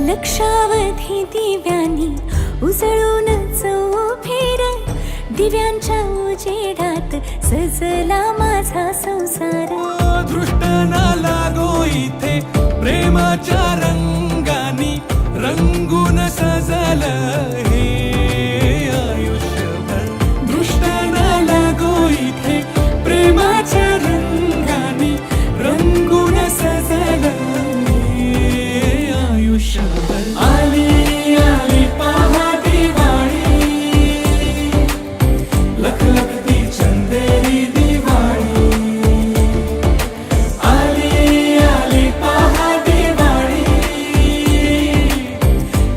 लक्षावधी दिव्यांनी उजळून चौफेर, दिव्यांच्या उजेडात सजला माझा संसार. दृष्ट ना लागो इथे प्रेमाच्या रंगानी, रंगून सजल हे आयुष्यभर. दृष्ट ना लागो इथे प्रेमाच्या रंगानी, रंगून सजल हे आयुष्यभर. आली आली पहा दिवाळी, लखलखती चंदेरी दिवाळी. आली आली पहा दिवाळी,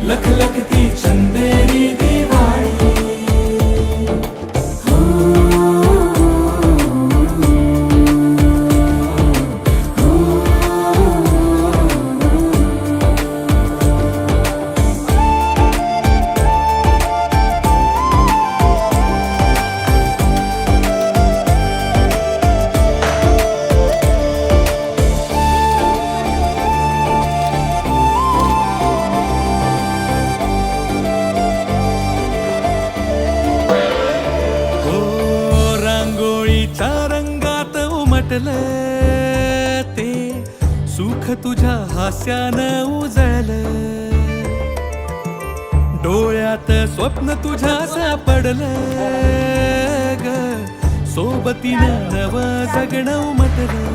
लखलखती चंदेरी दिवाळी. रंगात उमटलं ते सुख तुझ्या हास्यानं उजळलं. डोळ्यात स्वप्न तुझ्या सापडलं ग, सोबतीनं नव जगणं उमटलं.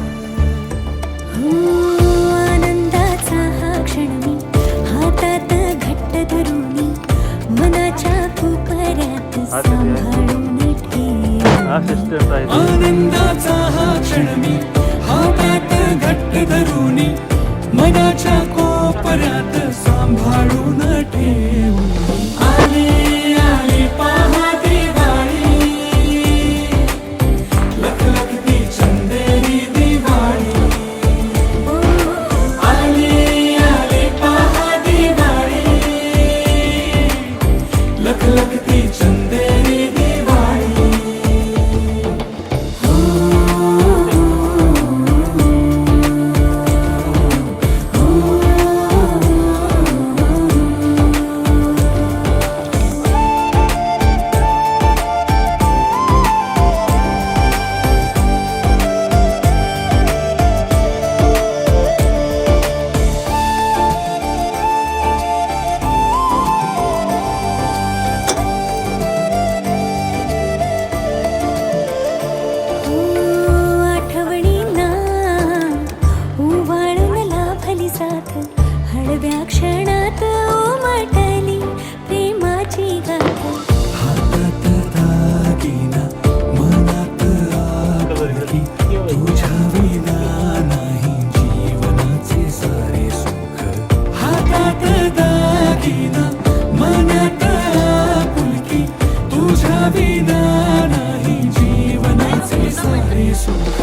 आनंदाचा हा क्षण मी हातात घट्ट धरूनी, मनाच्या कोपऱ्यात सांभाळून आनंदाचा हा क्षण मी हातात घट्ट धरूनी, मनाच्या कोपऱ्यात सांभाळून ठेवू. आली आली पहा दिवाळी, लखलखती चंदेरी दिवाळी. आली आली पहा दिवाळी, लखलखती चंदेरी दिवाळी. हळव्या क्षणात उमटली प्रेमाची गाथ. हातात दागिना मनात आपुलकी, तुझ्या विना नाही जीवनाचे सारे सुख. हातात दागिना मनात आपुलकी, तुझ्या विना नाही जीवनाचे सारे सुख.